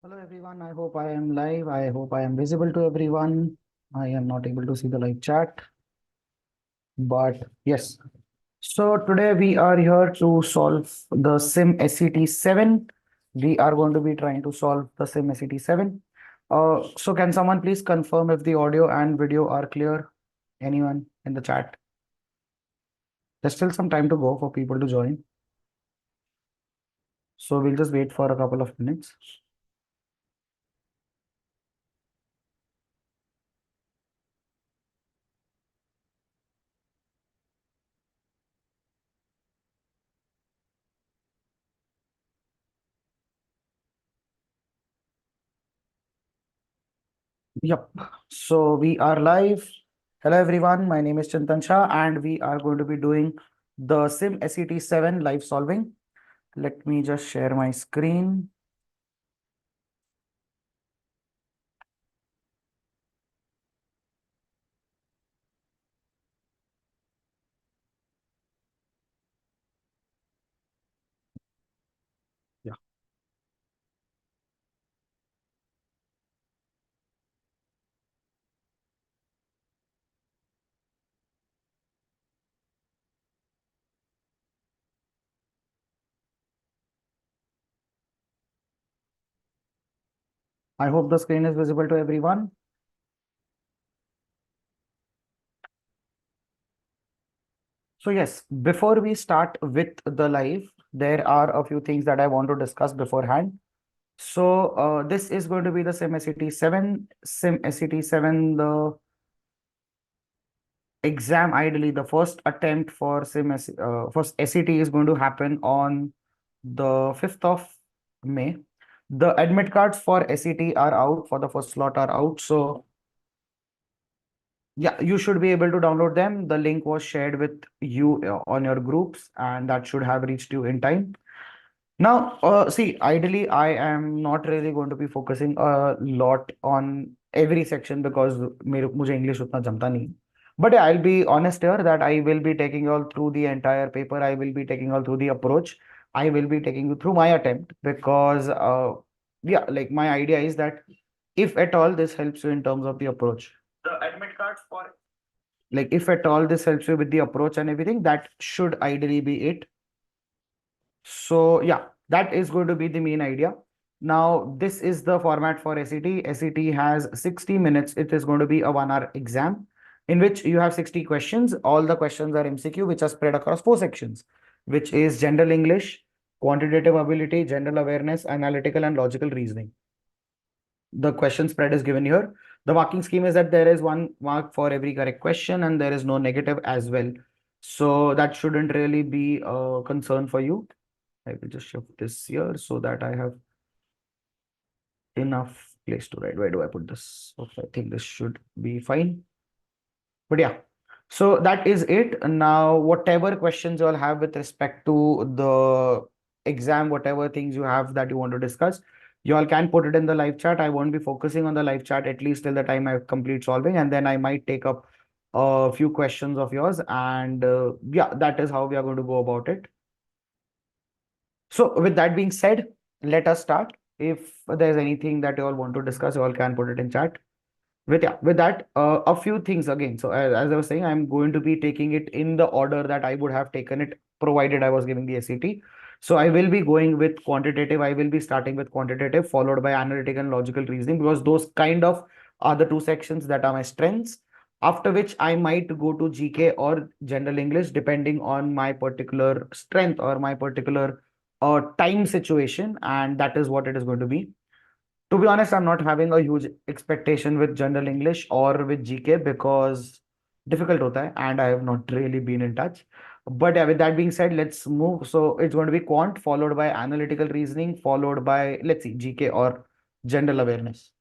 Hello everyone, I hope I am live. I hope I am visible to everyone. I am not able to see the live chat, but yes. So today we are here to solve the Sim SET 7. We are going to be trying to solve the Sim SET 7. So can someone please confirm if the audio and video are clear? Anyone in the chat? There's still some time to go for people to join. So we'll just wait for a couple of minutes. Yep. So we are live. Hello everyone. My name is Chintan Shah and we are going to be doing the Sim SET 7 live solving. Let me just share my screen. Yeah. I hope the screen is visible to everyone. So yes, before we start with the live, there are a few things that I want to discuss beforehand. So this is going to be the Sim SET 7. Sim SET 7, the exam, ideally the first attempt for first SET is going to happen on the 5th of May. The admit cards for SET are out, for the first slot are out. So yeah, you should be able to download them. The link was shared with you on your groups, and that should have reached you in time. Now, see, ideally, I am not really going to be focusing a lot on every section because मुझे English उतना जमता नहीं. But yeah, I'll be honest here that I will be taking you all through the entire paper. I will be taking you all through the approach. I will be taking you through my attempt because, yeah, like my idea is that if at all this helps you in terms of the approach, the admit cards for like if at all this helps you with the approach and everything, that should ideally be it. So yeah, that is going to be the main idea. Now, this is the format for SET. SET has 60 minutes. It is going to be a 1 hour exam in which you have 60 questions. All the questions are MCQ, which are spread across four sections, which is general English, quantitative ability, general awareness, analytical and logical reasoning. The question spread is given here. The marking scheme is that there is 1 mark for every correct question and there is no negative as well. So that shouldn't really be a concern for you. I will just shift this here so that I have enough place to write. Where do I put this? Okay, I think this should be fine. But yeah, so that is it. Now, whatever questions you all have with respect to the exam, whatever things you have that you want to discuss, you all can put it in the live chat. I won't be focusing on the live chat at least till the time I complete solving, and then I might take up a few questions of yours. And yeah, that is how we are going to go about it. So with that being said, let us start. If there's anything that you all want to discuss, you all can put it in chat. With that, a few things again. So as I was saying, I'm going to be taking it in the order that I would have taken it, provided I was giving the SET. So I will be going with quantitative. I will be starting with quantitative, followed by analytical and logical reasoning, because those kind of are the two sections that are my strengths. After which I might go to GK or general English, depending on my particular strength or my particular time situation, and that is what it is going to be. To be honest, I'm not having a huge expectation with general English or with GK because difficult hota hai and I have not really been in touch. But yeah, with that being said, let's move. So it's going to be quant followed by analytical reasoning, followed by, let's see, GK or general awareness.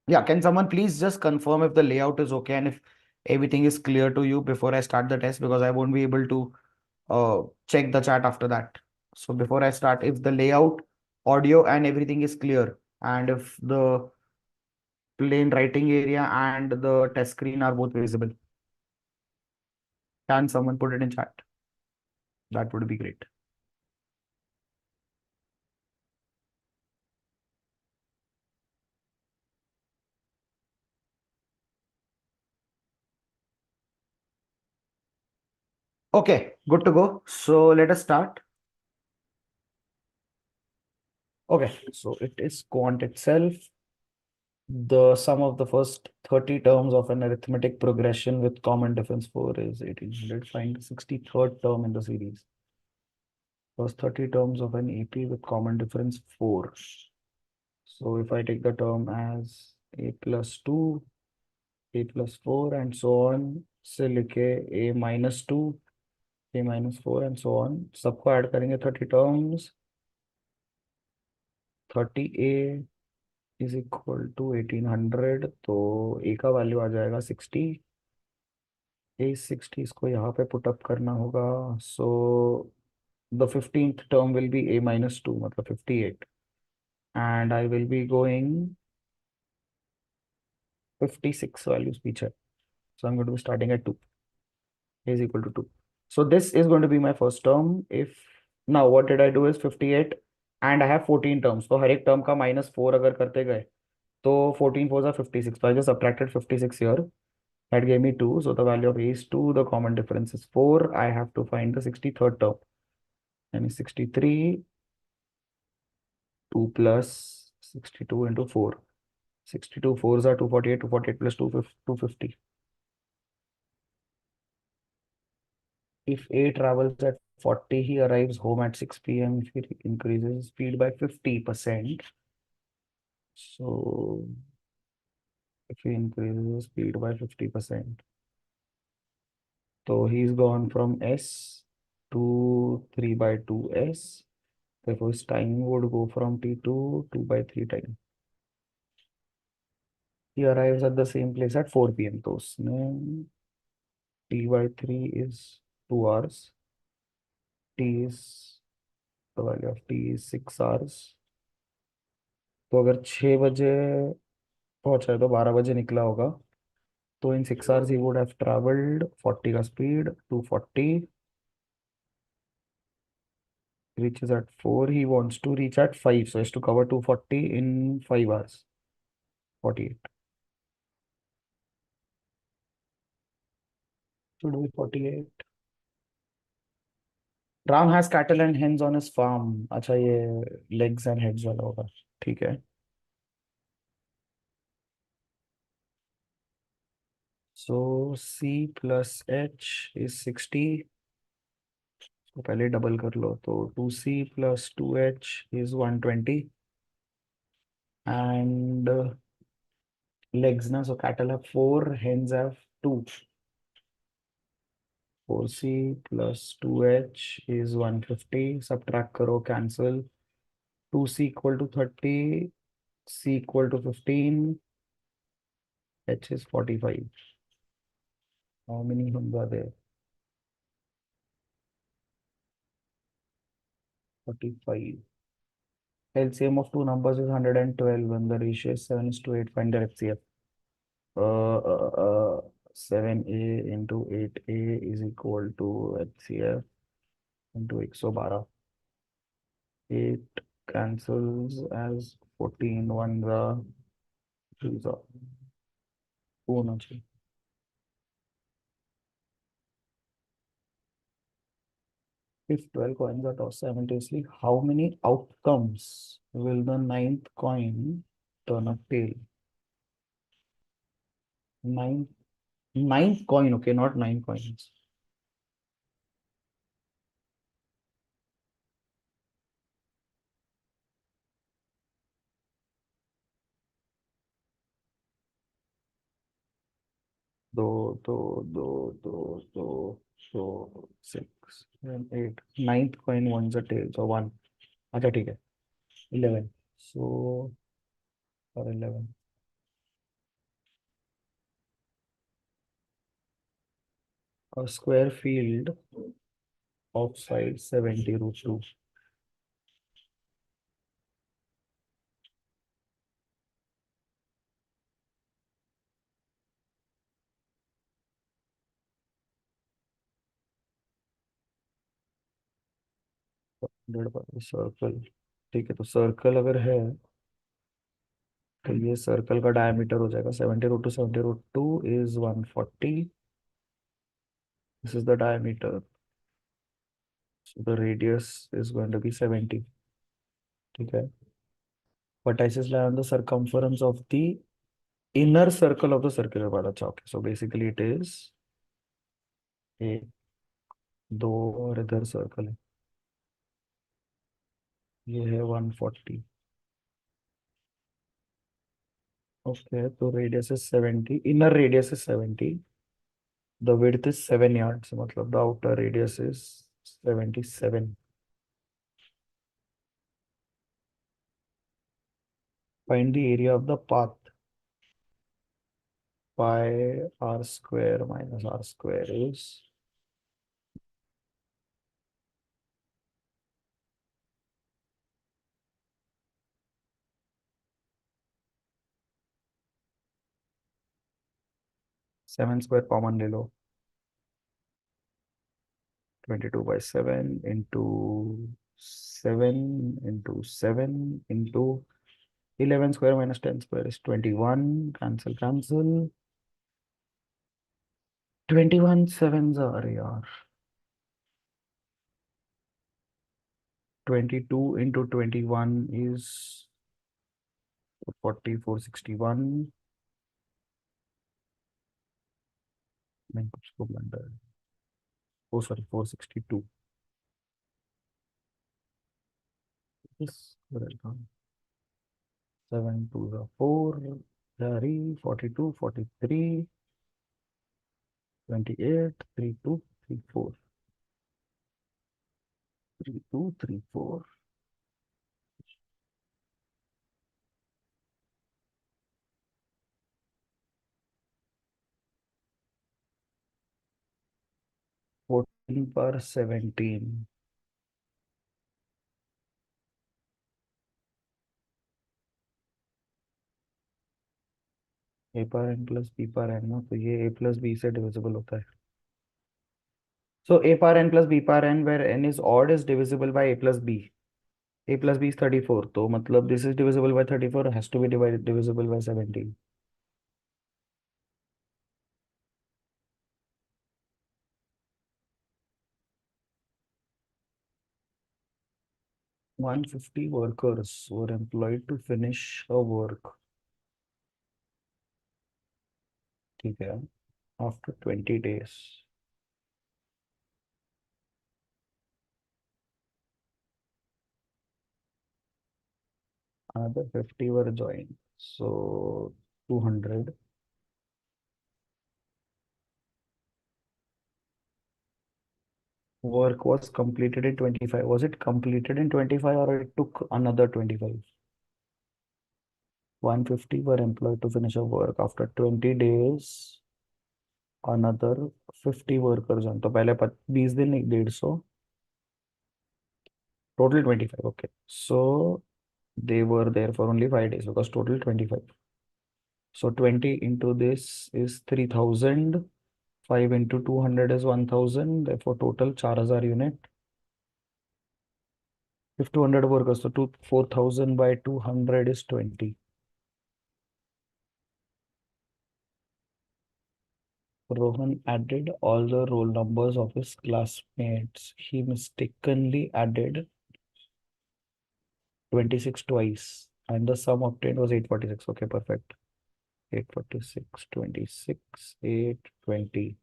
Yeah, can someone please just confirm if the layout is okay and if everything is clear to you before I start the test, because I won't be able to check the chat after that. So before I start, if the layout, audio and everything is clear, and if the plain writing area and the test screen are both visible, can someone put it in chat? That would be great. Okay, good to go. So let us start. Okay, so it is quant itself. The sum of the first 30 terms of an arithmetic progression with common difference 4 is 1800. Find the 63rd term in the series. First 30 terms of an AP with common difference 4. So if I take the term as a plus 2, a plus 4 and so on, से लिखे a minus 2, a minus 4 and so on. सबको add करेंगे 30 terms. 30a is equal to 1800, तो a का value आ जाएगा 60. a 60 इसको यहाँ पे पुट अप करना होगा. So the 15th term will be a minus 2, मतलब 58. And I will be going 56 values पीछे. So I'm going to be starting at 2. A is equal to 2. So this is going to be my first term. If now what did I do is 58 and I have 14 terms. तो हर एक term का minus 4 अगर करते गए तो 14 4s are 56. So I just subtracted 56 here. That gave me 2. So the value of A is 2. The common difference is 4. I have to find the 63rd term. And 63, 2 plus 62 into 4. 62 4s are 248. 248 plus 250. If A travels at 40, he arrives home at 6 p.m. If he increases speed by 50%. So if he increases speed by 50%, so he's gone from S to 3 by 2S. Therefore, his time would go from T to 2 by 3 time. He arrives at the same place at 4 p.m. So उसने T by 3 is 2 hours. T is the value of T is 6 hours. तो अगर 6 बजे पहुंचा है तो 12 बजे निकला होगा. तो इन 6 hours he would have traveled 40 का speed, 240. Reaches at 4. He wants to reach at 5. So he has to cover 240 in 5 hours. 48. Should be 48. Ram has cattle and hens on his farm. अच्छा ये legs and heads वाला होगा. ठीक है. So C plus H is 60. तो पहले double कर लो तो 2C plus 2H is 120. And legs ना, so cattle have 4, hens have 2. 4C plus 2H is 150. Subtract करो, cancel. 2C equal to 30, C equal to 15, H is 45. How many hens are there? 45. LCM of two numbers is 112 and the ratio is 7 is to 8. Find their FCF. 7A into 8A is equal to HCF into 112. 8 cancels as 14 1 the 2 the 2 होना चाहिए. If 12 coins are tossed simultaneously, how many outcomes will the ninth coin turn up tail? Ninth, ninth coin, okay, not 9 coins. दो दो दो दो दो दो 6 and 8. Ninth coin wants a tail, so 1. अच्छा ठीक है. 11. So for 11. A square field of size 70 root 2. Circle. ठीक है, तो सर्कल अगर है तो ये सर्कल का डायमीटर हो जाएगा 70 root two. 70 root two is 140. This is the diameter. So the radius is going to be 70. Okay. Vertices lie on the circumference of the inner circle of the circular part. Okay. So basically it is एक दो और इधर circle है, ये है 140. Okay तो radius is 70, inner radius is 70, the width is 7 yards, मतलब the outer radius is 77. Find the area of the path. pi r square minus r square is 7 square common ले लो. 22/7 into 7 into 7 into 11 square minus 10 square is 21. Cancel, cancel. 21 sevens are yaar. 22 into 21 is 40, 461. मैंने कुछ को blunder है. Oh, sorry, 462. This correct one. 7 2 the 4. 30, 42, 43, 28, 32, 34. 32, 34. 14 per 17. A पर n plus b पर n ना, तो ये a plus b से divisible होता है. So a par n plus b par n, where n is odd, is divisible by a plus b. A plus b is 34. तो मतलब this is divisible by 34, has to be divisible by 17. $150 workers were employed to finish a work. ठीक है. After 20 days. Another 50 were joined. So 200. Work was completed in 25. Was it completed in 25 or it took another 25? 150 were employed to finish a work. After 20 days, another 50 workers on. तो पहले 20 दिन, 150. Total 25. Okay. So they were there for only 5 days because total 25. So 20 into this is 3000. 5 into 200 is 1000. Therefore, total 4000 unit. If 200 workers, so 4000 by 200 is 20. Rohan added all the roll numbers of his classmates. He mistakenly added 26 twice, and the sum obtained was 846. Okay, perfect. 846, 26, 820.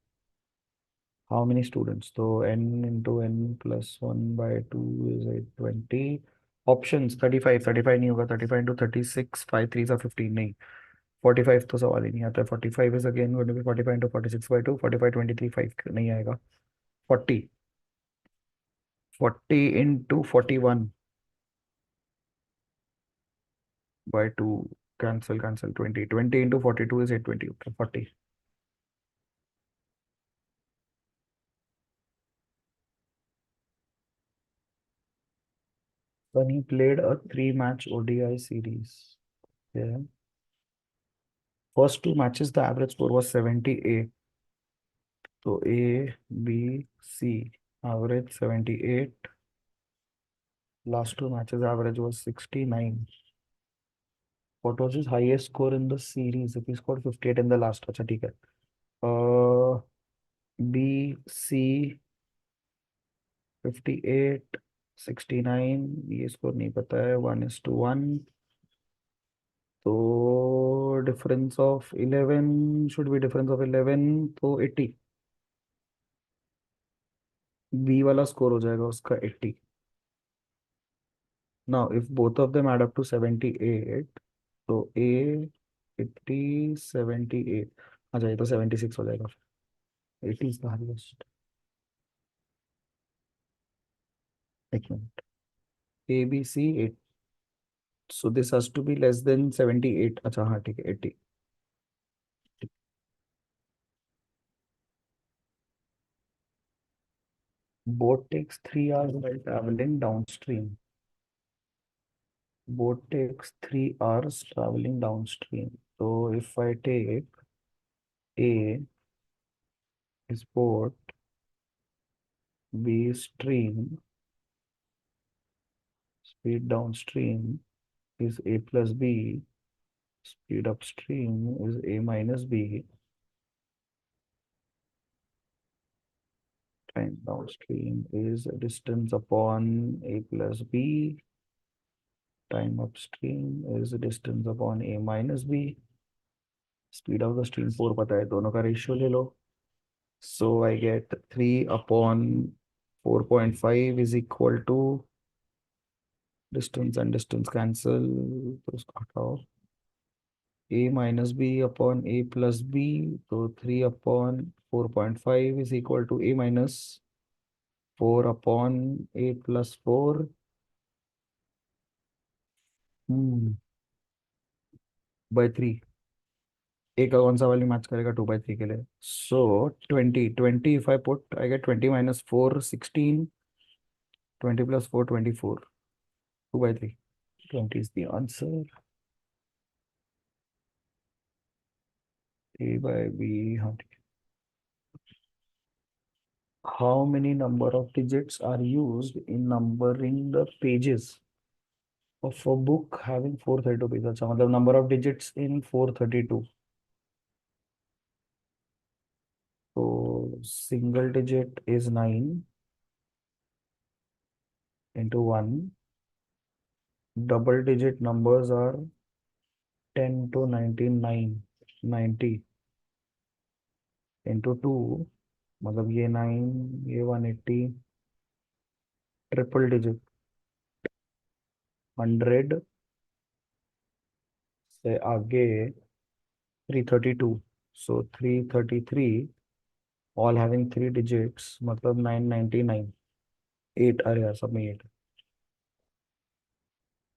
How many students? So n into n plus 1 by 2 is 820. Options 35. 35 नहीं होगा. 35 into 36. 5 3s are 15 नहीं. 45 तो सवाल ही नहीं आता. 45 is again going to be 45 into 46 by 2. 45 23 5 नहीं आएगा. 40. 40 into 41 by 2. Cancel, cancel. 20. 20 into 42 is 820. Okay, 40. When he played a 3-match ODI series. Yeah. First 2 matches, the average score was 78. So A, B, C. Average 78. Last 2 matches, average was 69. What was his highest score in the series? If he scored 58 in the last. अच्छा ठीक है. B, C, 58, 69, ये score नहीं पता है, 1:1, तो difference of 11 should be difference of 11, तो 80, B वाला स्कोर हो जाएगा उसका 80. Now if both of them add up to 78, तो ए 80, 78, अच्छा ये तो 76 हो जाएगा. 80 इज द हाईएस्ट. एक मिनट. A B C 8, so this has to be less than 78. अच्छा हाँ ठीक है 80. Boat takes 3 hours while traveling downstream. Boat takes 3 hours traveling downstream. So if I take A is boat, B is stream, speed downstream is A plus B, speed upstream is A minus B, time downstream is distance upon A plus B, time upstream is distance upon A minus B, speed of the stream 4 पता है, दोनों का ratio ले लो. So I get 3 upon 4.5 is equal to distance and distance cancel. तो उसको हटाओ. A minus B upon A plus B. So 3 upon 4.5 is equal to A minus 4 upon A plus 4. By 3. A का कौन सा value match करेगा 2/3 के लिए. So 20 if I put, I get 20 minus 4 16, 20 plus 4 24, 2/3. 20 is the answer. A by B. हाँ ठीक है. How many number of digits are used in numbering the pages of a book having 432 pages? अच्छा मतलब number of digits in 432. So single digit is 9 into 1. Double digit numbers are 10 to 99, 90 into 2. मतलब ये 9, ये 180. Triple digit 100 से आगे 332. So 333, all having 3 digits, मतलब 999. 8 अरे यार सब में 8.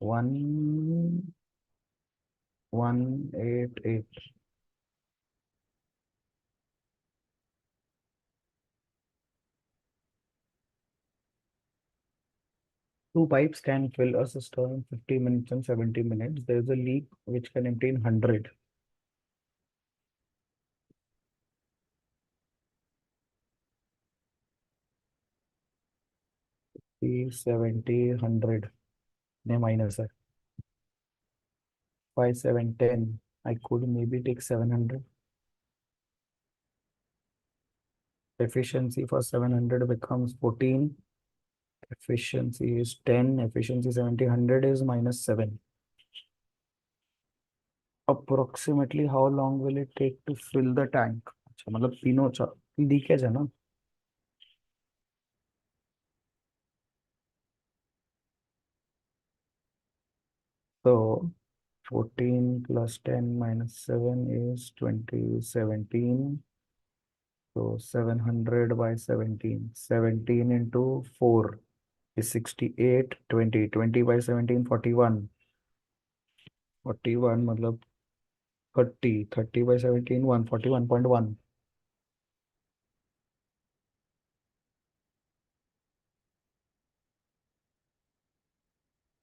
1188. Two pipes can fill a cistern in 50 minutes and 70 minutes. There is a leak which can empty in 100. 70, 100. ने minus है. 5, 7, 10. I could maybe take 700. Efficiency for 700 becomes 14. Efficiency is 10. Efficiency 70, 100 is minus 7. Approximately how long will it take to fill the tank? अच्छा मतलब तीनों leakage है ना. तो 14 plus 10 minus 7 is 20, 17. So 700 by 17. 17 into 4 is 68. 20 by 17, 41. 41 मतलब 30. 30 by 17, 141.1.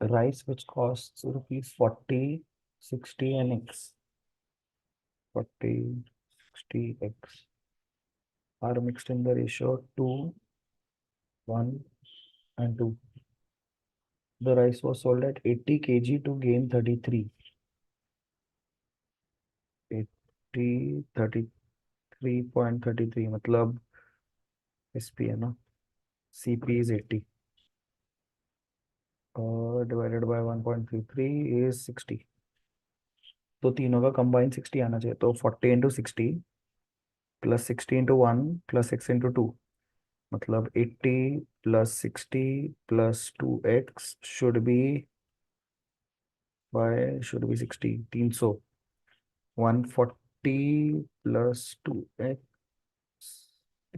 Rice which costs rupees 40, 60 and X. 40, 60 X are mixed in the ratio 2, 1 and 2. The rice was sold at 80 kg to gain 33. 80, 33.33 मतलब SP है ना. CP is 80. Divided by 1.33 is 60. तो तीनों का combine 60 आना चाहिए, तो 40 into 60 plus 60 into 1 plus 6 into 2, मतलब 80 plus 60 plus 2x should be 60, 300, 140 plus 2x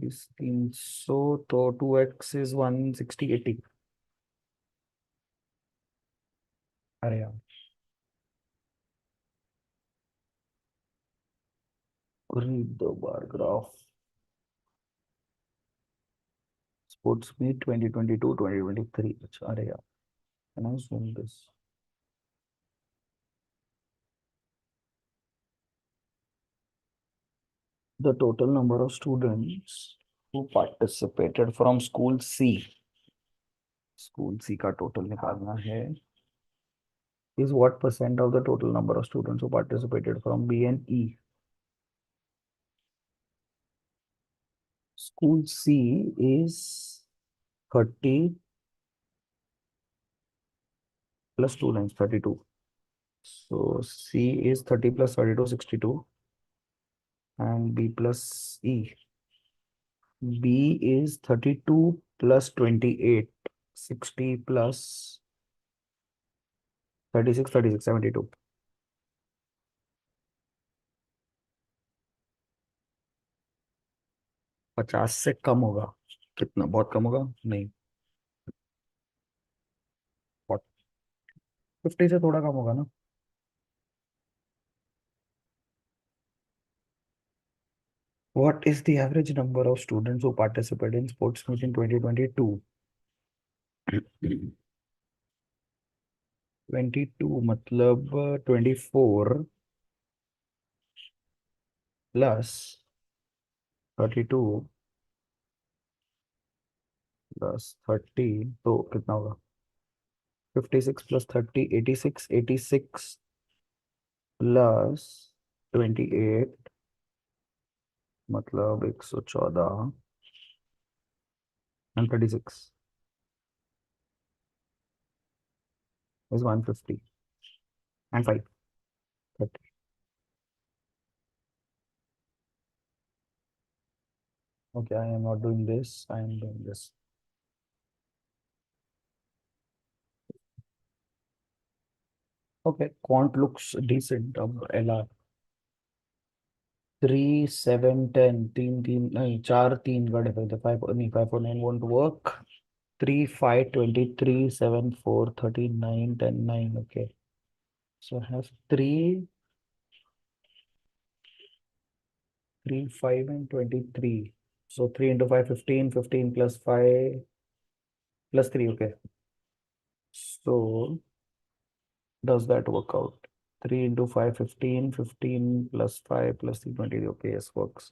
is 300, तो 2x इज 160, 80। अरे यार, दो बार ग्राफ स्पोर्ट्स में 2022 2023, अच्छा अरे यार, can I zoom this? The total number of students who participated from school C का total निकालना है, is what percent of the total number of students who participated from B and E? School C is 30 plus 2 lines, 32. So C is 30 plus 32, 62, and B plus E. B is 32 plus 28, 60 plus 36, 36, 72. 50 से कम होगा? कितना बहुत कम होगा? नहीं, 50 से थोड़ा कम होगा ना? What is the average number of students who participate in sports meet in 2022? 22 मतलब 24 प्लस 32 प्लस 30, तो कितना होगा? 56 प्लस 30, 86, 86 प्लस 28 मतलब 114 and 36 is 150 and 5, 30. Okay, I am not doing this, I am doing this. Okay, quant looks decent. अब LR 3 7 10, 3 3 नहीं 4 3 गड़े थे, 5 नहीं 5 4 9 won't work. 3 5 23 7 4 39 10 9. Okay, so I have 3 3 5 and 23. So 3 into 5 15, 15 plus 5 plus 3. Okay, so does that work out? 3 into 5 15, 15 plus 5 plus 3 20. Okay, yes, works.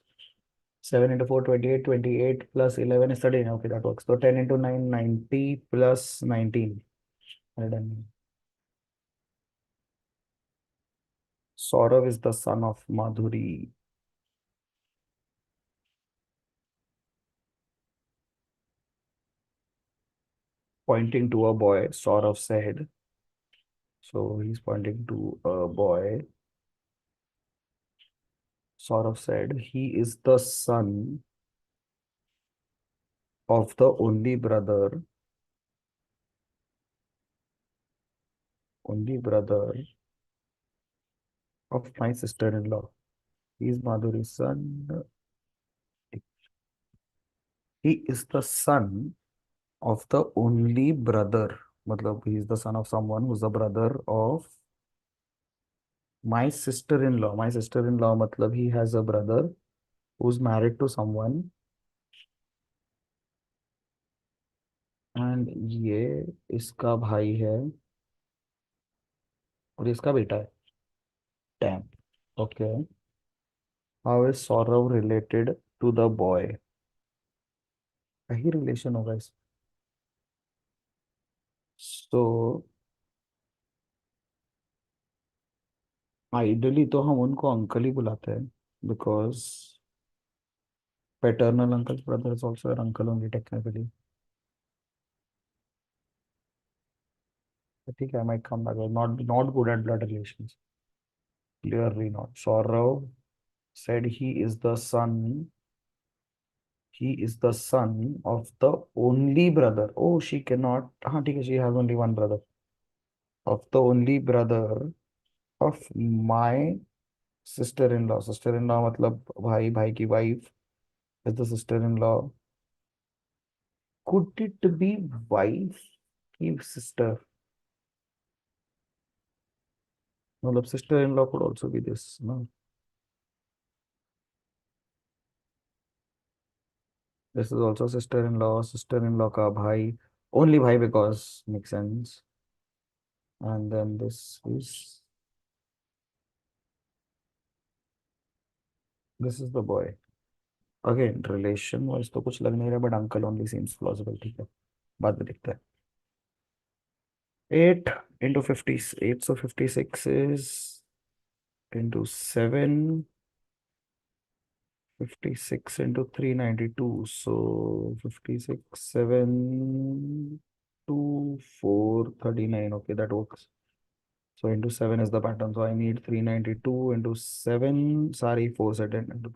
7 into 4 28, 28 plus 11 is 13. Okay, that works. So 10 into 9 90 plus 19. Well done. Saurav is the son of Madhuri. Pointing to a boy, Saurav said. So he's pointing to a boy. Saurav said he is the son of the only brother of my sister-in-law. He is Madhuri's son. He is the son of the only brother. Matlab, he is the son of someone who's the brother of my sister-in-law. My sister-in-law, matlab, he has a brother who's married to someone, and ये इसका भाई है और इसका बेटा है. Damn. Okay. How is Saurav related to the boy? यही relation होगा इस. So आइडली तो हम उनको अंकल ही बुलाते हैं, because paternal uncle's brother is also an uncle only technically. I think I might come back. Not good at blood relations. Clearly not. Saurav said he is the son of the only brother. Oh, she cannot. ठीक है, she has only one brother. Of the only brother of my sister-in-law. Sister-in-law मतलब भाई की wife is the sister-in-law. Could it be wife की sister? मतलब sister-in-law could also be this, no? This is also sister-in-law. Sister-in-law का भाई. Only भाई because makes sense. And then this is the boy. Again, relation wise तो कुछ लग नहीं रहा, but uncle only seems plausible. ठीक है, बाद में देखते हैं. 8 into 50, 8, so 56 is into 7, 56 into 392. So 56, 7, 2, 4, 39. Okay, that works. So into 7 is the pattern. So I need 392 into 7. Sorry, 4 set into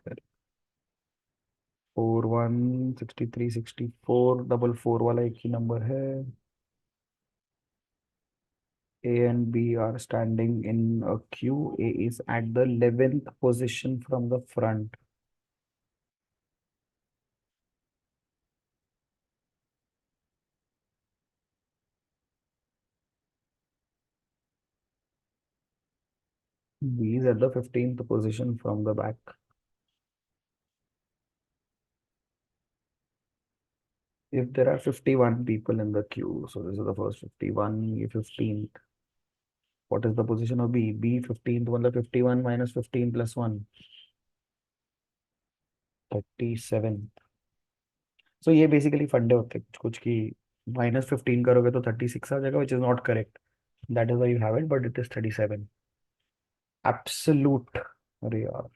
4, 1, 63, 64. Double four वाला एक ही नंबर है. A and B are standing in a queue. A is at the 11th position from the front. B is at the 15th position from the back. If there are 51 people in the queue, so this is the first 51, ये 15th. What is the position of B? B 15th, मतलब 51 minus 15 plus 1. 37. So ये basically फंडे होते हैं कुछ की -15 करोगे तो 36 आ जाएगा, which is not correct. That is why you have it, but it is 37. Absolute. अरे यार.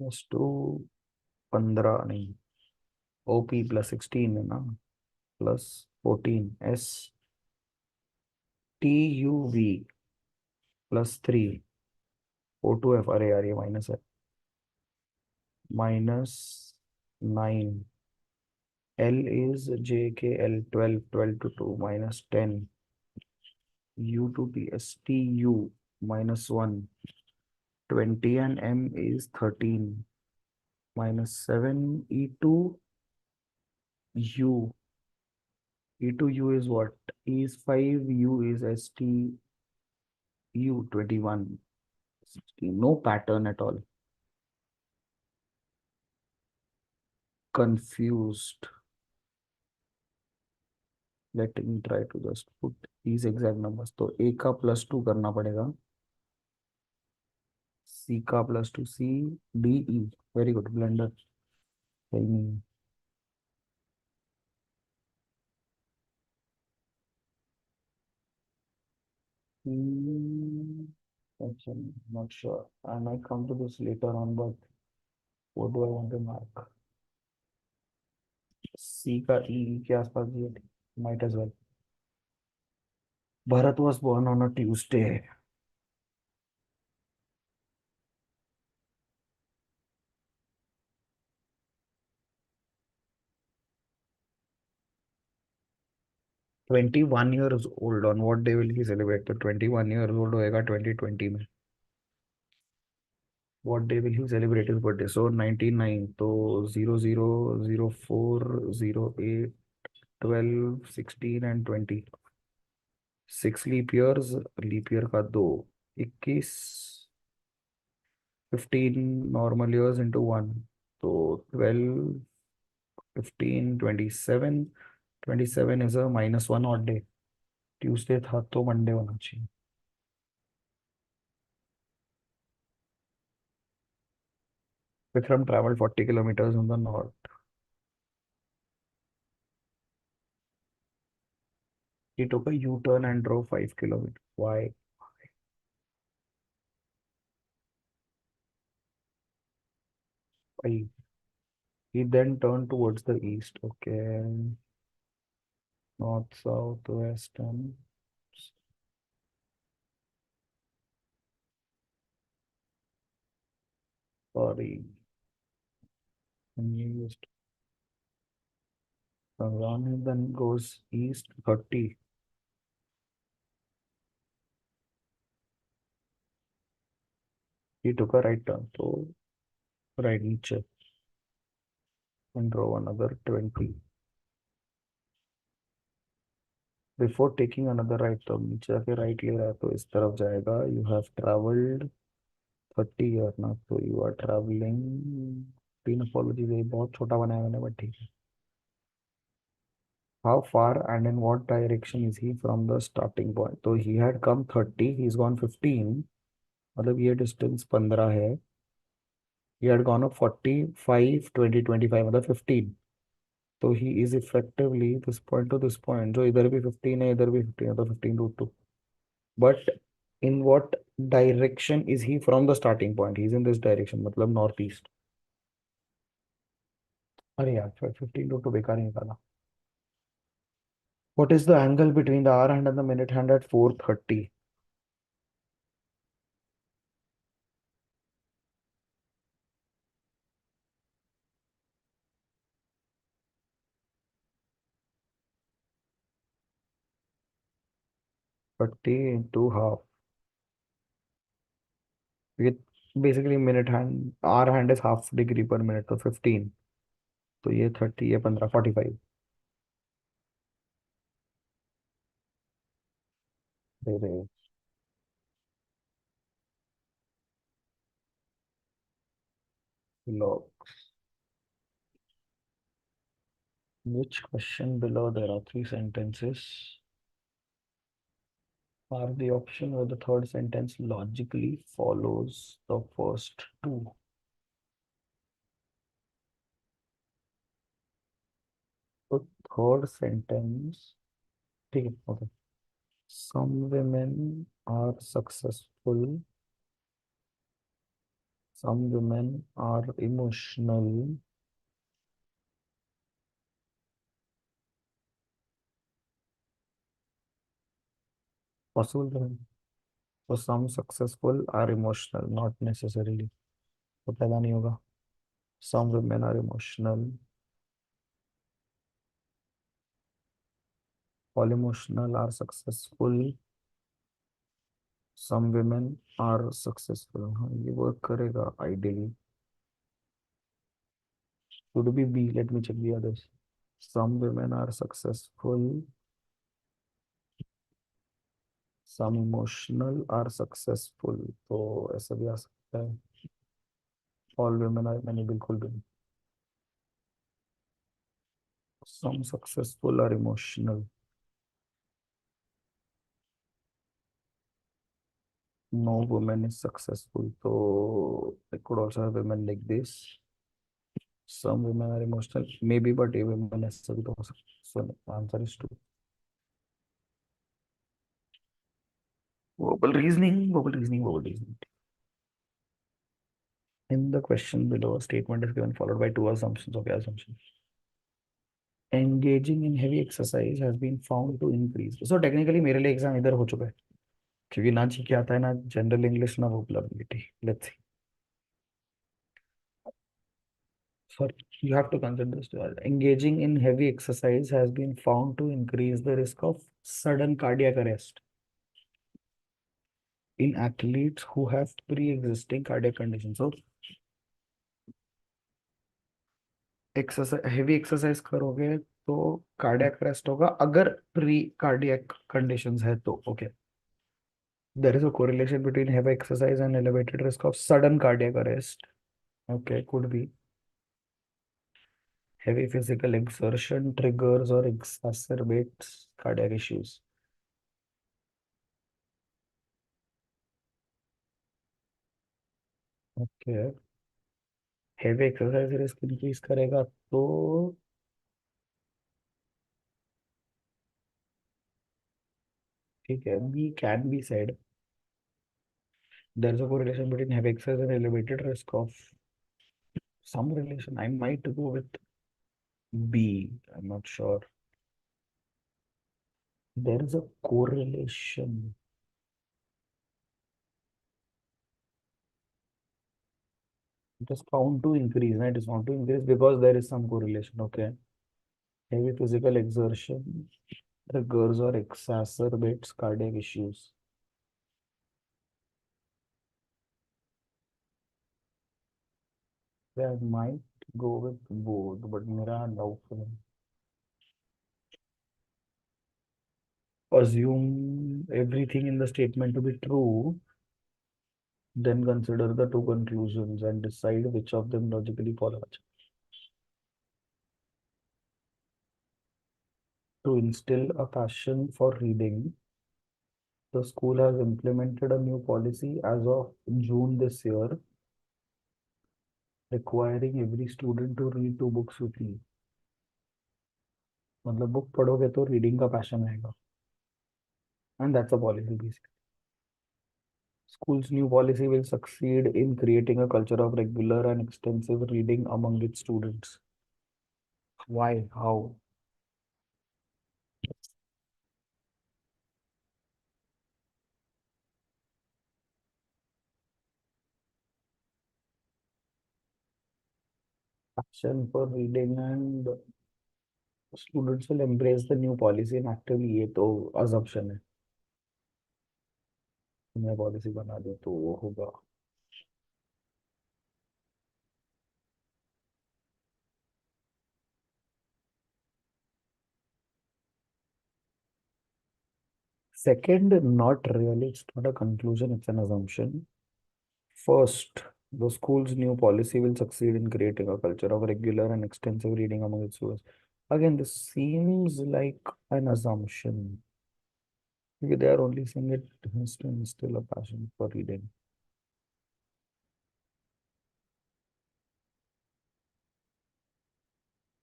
प्लस टू 15 नहीं. OP प्लस 16 है ना. Plus 14 STUV plus 3 O2F. अरे यार ये माइनस है. -9 L is JKL 12, 12 to 2 -10 U to P STU -1 20 and M is 13 -7 E to U is what? E is 5, U is STU 21. 16. No pattern at all. Confused. Let me try to just put these exact numbers. तो A का +2 करना पड़ेगा. C का +2 CDE. Very good. Blender. सही नहीं. Hmm, actually, not sure. I might come to this later on, but what do I want to mark? C का E के आसपास भी है. Might as well. Bharat was born on a Tuesday. 21 years old. On what day will he celebrate? तो 21 years old होएगा 2020 में. What day will he celebrate his birthday? So 99. So 00, 04, 08, 12, 16 and 20. 6 leap years. Leap year का 2. 21. 15 normal years into 1. So 12, 15, 27. 27 is a -1 odd day. Tuesday था तो Monday होना चाहिए. Vikram traveled 40 kilometers in the north. He took a U-turn and drove 5 kilometers. Why? Why? He then turned towards the east. Okay. North, south, west, and sorry. And he used around then goes east 30. He took a right turn. So right niche and drove another 20. Before taking another right turn, नीचे आके right ले रहा है तो इस तरफ जाएगा. You have traveled 30 years ना, तो you are traveling. तीन apologies है, बहुत छोटा बनाया मैंने, but ठीक है. How far and in what direction is he from the starting point? So he had come 30, he's gone 15. मतलब ये distance 15 है. He had gone up 45, 20, 25, मतलब 15. So he is effectively this point to this point. जो इधर भी 15 है, इधर भी 15 है, तो 15 root 2. But in what direction is he from the starting point? He's in this direction, मतलब northeast. अरे यार 15 root 2 बेकार ही निकाला. What is the angle between the hour hand and the minute hand at 4:30? 30 into half. With basically minute hand, hour hand is half degree per minute, तो 15. तो ये 30, ये 15, 45. दे दे. Log. Which question below there are three sentences are the option where the third sentence logically follows the first two? So third sentence, ठीक है, okay. Some women are successful, some women are emotional, possible. So some successful are emotional, not necessarily. तो पहला नहीं होगा. Some women are emotional. All emotional are successful. Some women are successful. हाँ, ये work करेगा ideally. Could be B. Let me check the others. Some women are successful. Some emotional are successful. तो ऐसा भी आ सकता है. All women are, मैंने बिल्कुल भी नहीं. Some successful are emotional. No woman is successful. So I could also have women like this. Some women are emotional, maybe, but a woman is so the answer is two. Verbal reasoning, verbal reasoning, verbal reasoning. In the question below, a statement is given followed by two assumptions. Okay, assumptions. Engaging in heavy exercise has been found to increase. So technically मेरे लिए exam इधर हो चुका है क्योंकि ना जी के आता है ना जनरल इंग्लिश ना vocabulary. Let's see. Sorry, you have to consider this. Engaging in heavy exercise has been found to increase the risk of sudden cardiac arrest in athletes who have pre-existing cardiac conditions. So exercise heavy exercise करोगे तो cardiac arrest होगा अगर pre cardiac conditions है तो. Okay. There is a correlation between heavy exercise and elevated risk of sudden cardiac arrest. Okay, could be. Heavy physical exertion triggers or exacerbates cardiac issues. Okay. Heavy exercise risk increase करेगा तो ठीक है, B can be said there is a correlation between heavy exercise and elevated risk of some relation. I might go with B. I'm not sure. There is a correlation. It is found to increase. Right? It is found to increase because there is some correlation. Okay. Heavy physical exertion triggers or exacerbates cardiac issues. Yeah, I might go with both, but मेरा doubtful है. Assume everything in the statement to be true, then consider the two conclusions and decide which of them logically follow. To instill a passion for reading, the school has implemented a new policy as of June this year, requiring every student to read two books weekly. मतलब book पढ़ोगे तो reading का passion आएगा. And that's a policy basically. School's new policy will succeed in creating a culture of regular and extensive reading among its students. Why? How? Passion for reading and students will embrace the new policy and actively ये तो assumption है. नया policy बना दे तो वो होगा. Second, not really. It's not a conclusion, it's an assumption. First, the school's new policy will succeed in creating a culture of regular and extensive reading among its students. Again, this seems like an assumption. Because they are only saying it has to instill a passion for reading.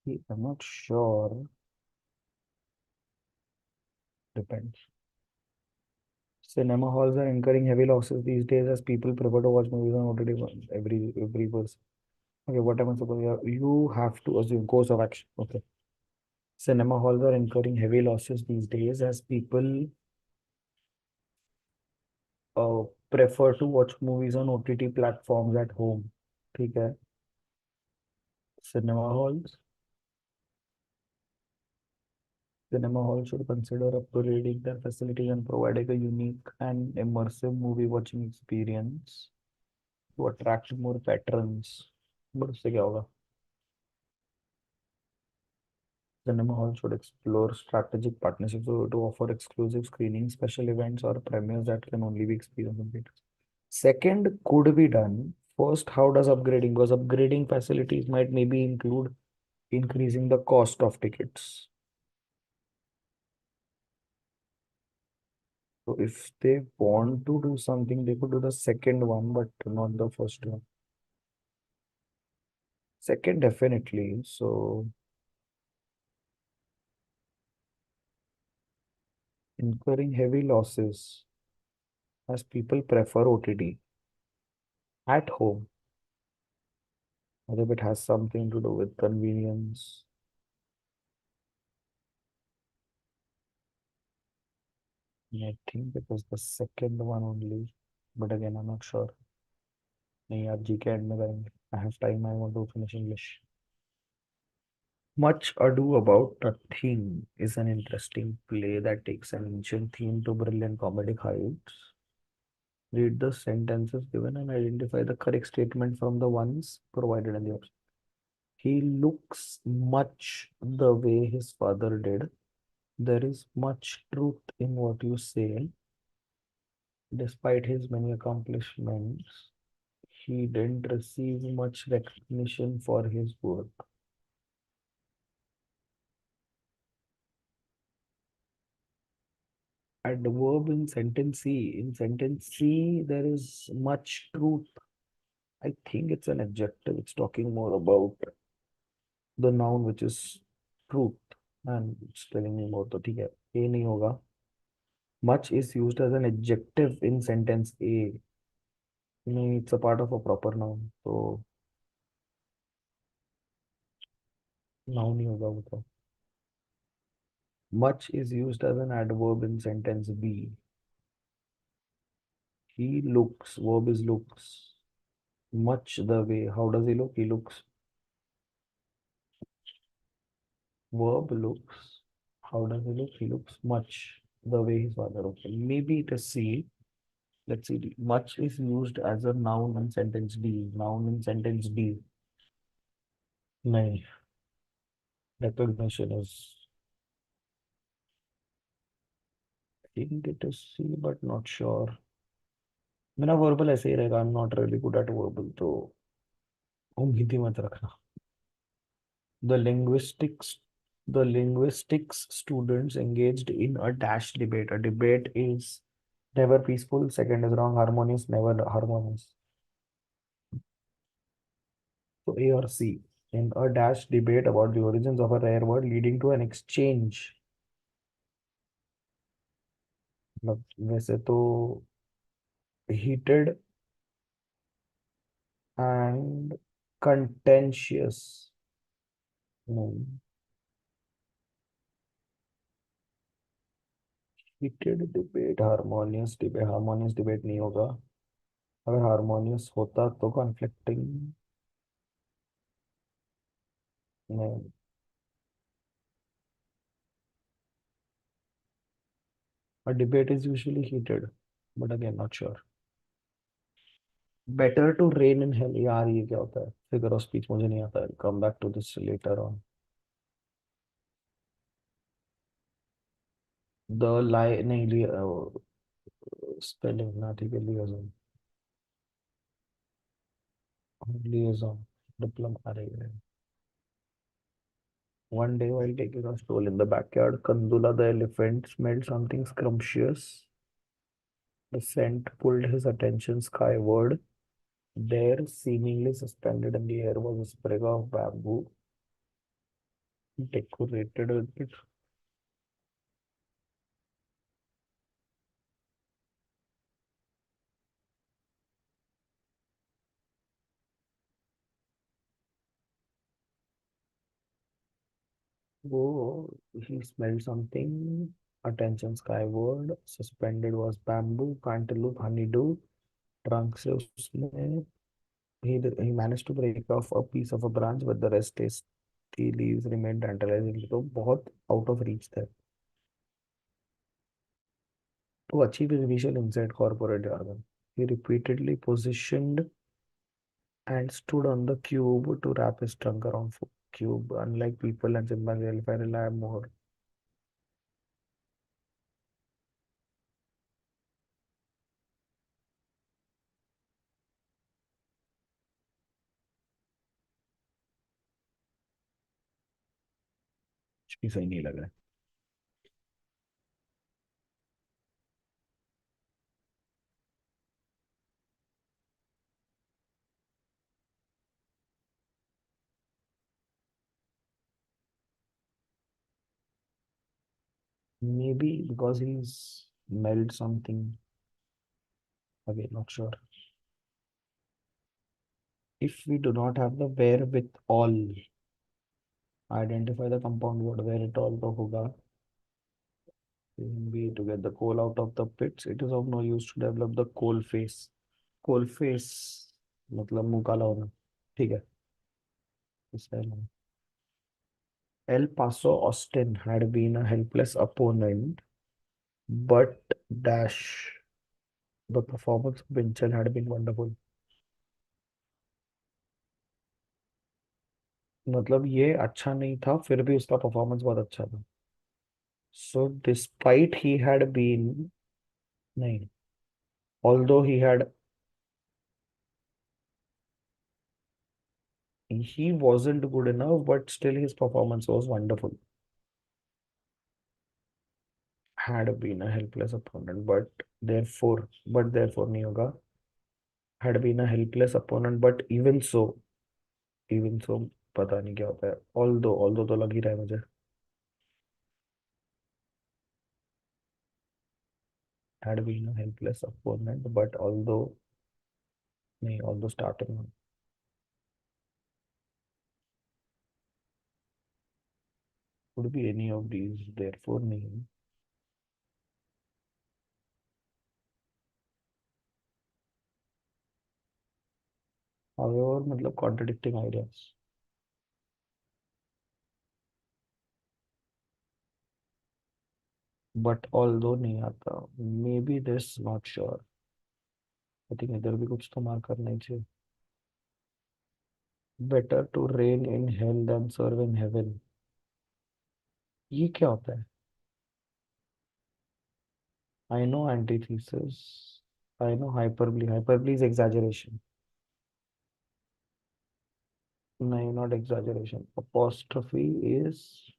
I'm not sure. Depends. Cinema halls are incurring heavy losses these days as people prefer to watch movies on OTT. Every person. Okay, what am I supposed to? You have to assume course of action. Okay. Cinema halls are incurring heavy losses these days as people prefer to watch movies on OTT platforms at home. ठीक है. Cinema halls. Cinema halls should consider upgrading their facilities and providing a unique and immersive movie watching experience to attract more patrons. But उससे क्या होगा? Cinema halls should explore strategic partnerships to offer exclusive screenings, special events, or premieres that can only be experienced in theaters. Second could be done. First, how does upgrading? Because upgrading facilities might maybe include increasing the cost of tickets. So if they want to do something, they could do the second one, but not the first one. Second, definitely. So incurring heavy losses as people prefer OTT at home. Whether it has something to do with convenience. I think it was the second one only. But again, I'm not sure. नहीं यार GK and में करेंगे. I have time. I want to finish English. Much Ado About Nothing is an interesting play that takes an ancient theme to brilliant comedic heights. Read the sentences given and identify the correct statement from the ones provided in the option. He looks much the way his father did. There is much truth in what you say. Despite his many accomplishments, he didn't receive much recognition for his work. Adverb in sentence C. In sentence C, there is much truth. I think it's an adjective. It's talking more about the noun, which is truth. And it's telling me about the ठीक है. A नहीं होगा. Much is used as an adjective in sentence A. नहीं, it's a part of a proper noun, तो noun ही होगा वो तो. Much is used as an adverb in sentence B. He looks, verb is looks. Much the way. How does he look? He looks. Verb looks. How does he look? He looks much the way his father looks. Maybe it is C. Let's see. Much is used as a noun in sentence D. Noun in sentence D. नहीं. Recognition is. I think it is C, but not sure. मेरा verbal ऐसे ही रहेगा. I'm not really good at verbal, तो उम्मीद ही मत रखना. The linguistics students engaged in a dash debate. A debate is never peaceful. Second is wrong. Harmonious, never harmonious. So A or C. In a dash debate about the origins of a rare word leading to an exchange. मतलब वैसे तो heated and contentious. नहीं. Heated debate, harmonious debate नहीं होगा. अगर harmonious होता तो conflicting. नहीं. A debate is usually heated, but again, not sure. Better to reign in hell. यार ये क्या होता है? Figure of speech मुझे नहीं आता है. Come back to this later on. The lie नहीं spelling ना ठीक है. liaison diploma आ रही है. One day while taking a stroll in the backyard, Kandula the elephant smelled something scrumptious. The scent pulled his attention skyward. There, seemingly suspended in the air, was a sprig of bamboo decorated with it. Oh, he smelled something. Attention skyward. Suspended was bamboo, cantaloupe, honeydew. Trunk से उसने he managed to break off a piece of a branch, but the rest tasty leaves remained tantalizing. तो बहुत out of reach थे. To achieve his initial inside corporate jargon, he repeatedly positioned and stood on the cube to wrap his trunk around cube. Unlike people and chimpanzees, if I rely more. कुछ भी सही नहीं लग रहा है. Maybe because he's smelled something. Again, not sure. If we do not have the where with all, identify the compound word where it all तो होगा. We to get the coal out of the pits. It is of no use to develop the coal face. Coal face मतलब मुंह काला होना. ठीक है. El Paso Austin had been a helpless opponent, but dash the performance of Winchell had been wonderful. मतलब ये अच्छा नहीं था फिर भी उसका परफॉर्मेंस बहुत अच्छा था. So despite he had been नहीं, although he wasn't good enough, but still his performance was wonderful. Had been a helpless opponent, but therefore नहीं होगा. Had been a helpless opponent, but even so पता नहीं क्या होता है. Although तो लग ही रहा है मुझे. had been a helpless opponent, but although starting could be any of these, therefore नहीं. However, मतलब contradicting ideas. But although नहीं आता, maybe this, not sure. I think इधर भी कुछ तो मार्क करना ही चाहिए. Better to reign in hell than serve in heaven. ये क्या होता है? I know antithesis. I know hyperbole. Hyperbole is exaggeration. नहीं, not exaggeration. Apostrophe is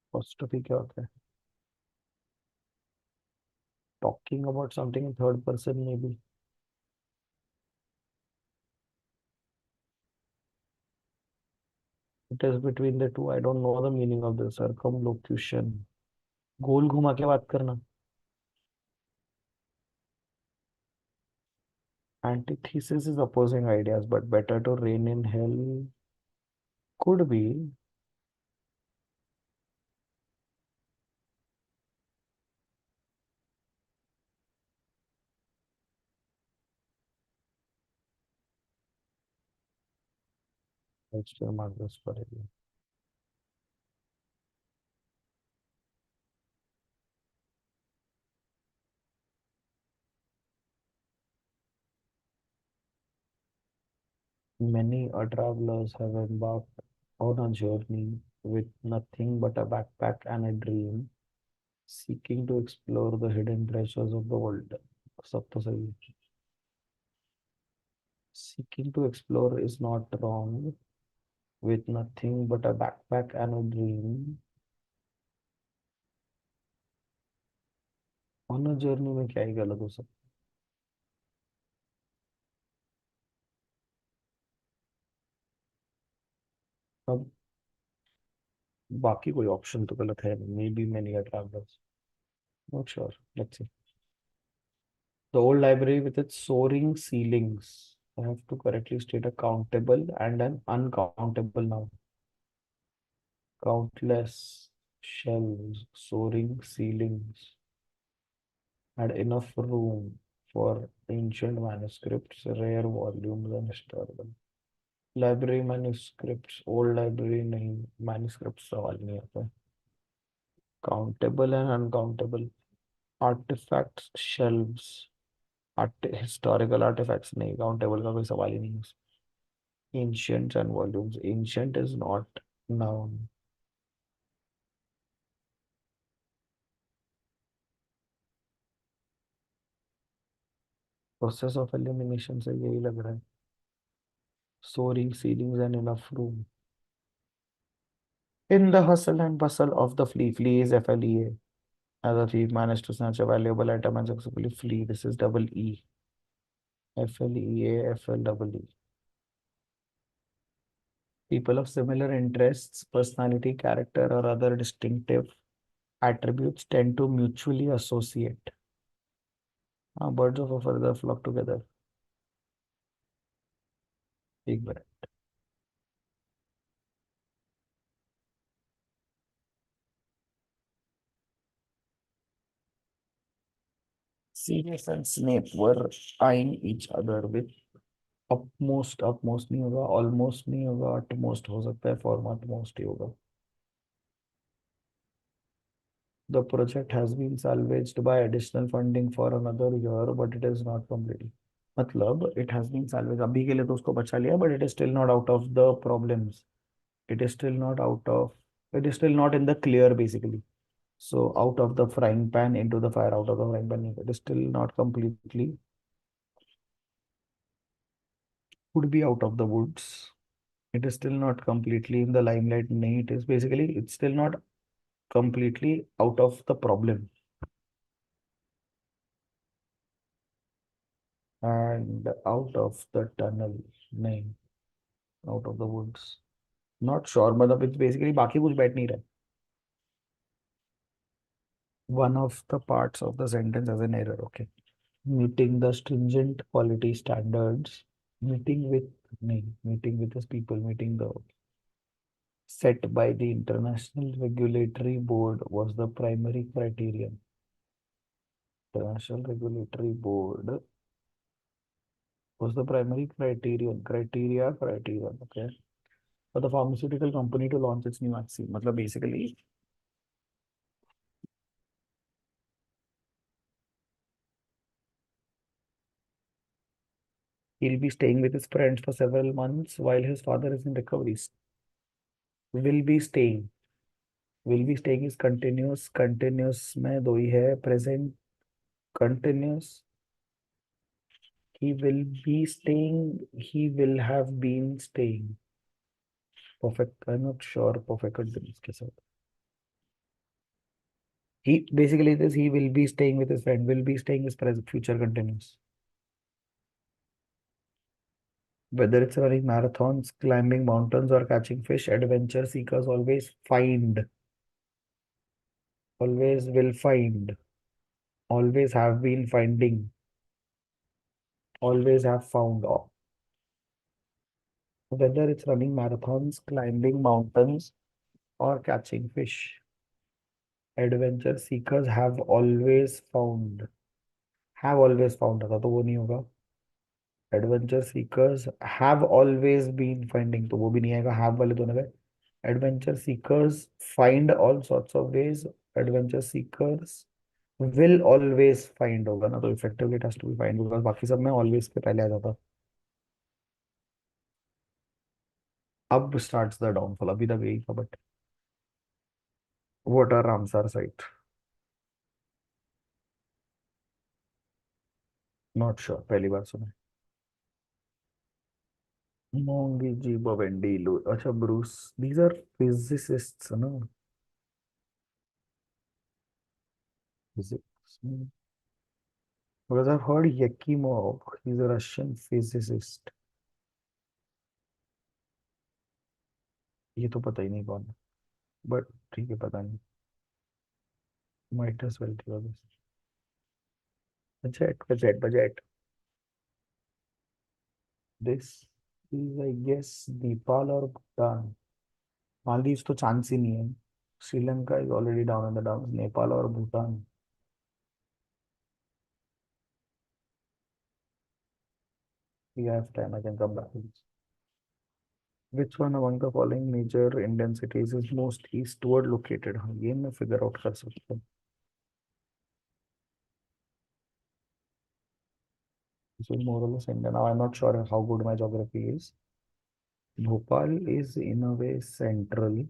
apostrophe क्या होता है? Talking about something in third person maybe. It is between the two. I don't know the meaning of the circumlocution. गोल घुमा के बात करना. Antithesis is opposing ideas, but better to reign in hell could be. Let's mark this for you. Many travelers have embarked on a journey with nothing but a backpack and a dream, seeking to explore the hidden treasures of the world. सब तो सही है. Seeking to explore is not wrong. With nothing but a backpack and a dream. On a journey में क्या ही गलत हो सकता है? अब बाकी कोई ऑप्शन तो गलत है. May be many travellers. Not sure. Let's see. The old library with its soaring ceilings. I have to correctly state a countable and an uncountable noun. Countless shelves, soaring ceilings had enough room for ancient manuscripts, rare volumes, and historical. Library manuscripts, old library नहीं, manuscripts सवाल नहीं आता है. Countable and uncountable. Artifacts, shelves, historical artifacts नहीं, countable का कोई सवाल ही नहीं है. Ancient and volumes. Ancient is not noun. Process of elimination से यही लग रहा है. Soaring ceilings and enough room. In the hustle and bustle of the flea, flea is FLEA. As a thief managed to snatch a valuable item and successfully flee. This is double E. FLEA, FLEE. People of similar interests, personality, character, or other distinctive attributes tend to mutually associate. Birds of a feather flock together. एक बार. Sirius and Snape were eyeing each other with utmost नहीं होगा, almost नहीं होगा, utmost हो सकता है, form utmost ही होगा. The project has been salvaged by additional funding for another year, but it is not complete. मतलब it has been salvaged, अभी के लिए तो उसको बचा लिया, but it is still not out of the problems. It is still not out of, it is still not in the clear basically. So out of the frying pan into the fire, out of the frying pan, it is still not completely, would be out of the woods. It is still not completely in the limelight. नहीं, it is basically, it's still not completely out of the problem and out of the tunnel. नहीं, out of the woods. Not sure, मतलब it's basically बाकी कुछ बैठ नहीं रहा है. one of the parts of the sentence as an error. Okay. Meeting the stringent quality standards, meeting with meeting with those people, meeting the set by the international regulatory board was the primary criterion. International regulatory board was the primary criterion, okay, for the pharmaceutical company to launch its new vaccine. मतलब basically he'll be staying with his friends for several months while his father is in recovery. Will be staying. Will be staying is continuous. Continuous में दो ही है. Present continuous. He will be staying. He will have been staying. Perfect. I'm not sure. Perfect continuous के साथ. He basically this. He will be staying with his friend. Will be staying is present future continuous. Whether it's running marathons, climbing mountains, or catching fish, adventure seekers always will find, always have been finding, always have found. Whether it's running marathons, climbing mountains, or catching fish, adventure seekers have always found. Have always found था तो वो नहीं होगा. Adventure seekers have always been finding तो वो भी नहीं आएगा. Have वाले दोनों गए. Adventure seekers find all sorts of ways. Adventure seekers will always find होगा ना, तो effectively it has to be find because बाकी सब में always के पहले आ जाता. अब starts the downfall. अभी तक यही था but what are Ramsar site? Not sure. पहली बार सुना. मोंगी जी बवेंडी लो. अच्छा ब्रूस. These are physicists ना. Physics. Because I've heard Yakimov. He's a Russian physicist. ये तो पता ही नहीं कौन है. But ठीक है पता नहीं. Might as well give this. Budget. This is I guess Nepal or Bhutan. Maldives तो चांस ही नहीं है. Sri Lanka is already down in the dumps. Nepal or Bhutan. We have time. I can come back to this. Which one among the following major Indian cities is most eastward located? हाँ ये मैं figure out कर सकता हूँ. This is more or less India. Now I'm not sure how good my geography is. Bhopal is in a way central.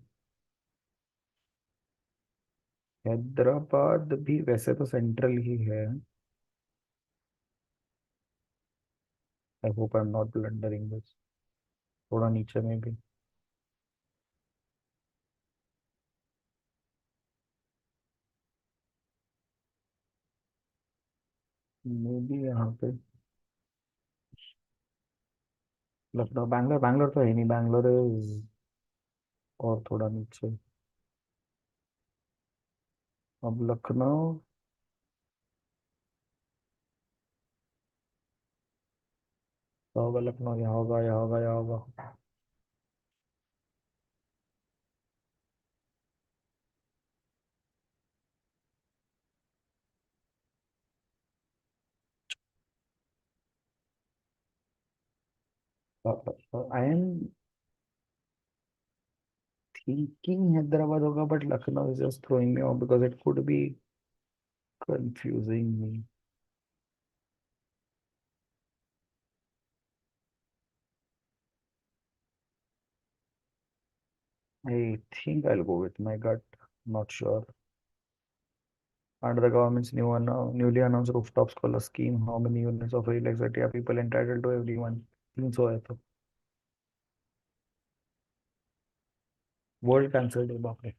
Hyderabad भी वैसे तो central ही है. I hope I am not blundering this. थोड़ा नीचे में भी. मे भी यहाँ पे लखनऊ. बैंगलोर. बैंगलोर तो है नहीं. बैंगलोर इज और थोड़ा नीचे. अब लखनऊ. यहाँ होगा लखनऊ. यहाँ होगा यहाँ होगा यहाँ होगा. आई एम थिंकिंग हैदराबाद होगा but Lucknow is just throwing me of because it could be confusing me. I think I'll go with my gut. Not sure. Under the government's newly announced rooftop scholar scheme, how many units of free electricity are people entitled to everyone? 300 है तो. World Cancer Day बाप रे.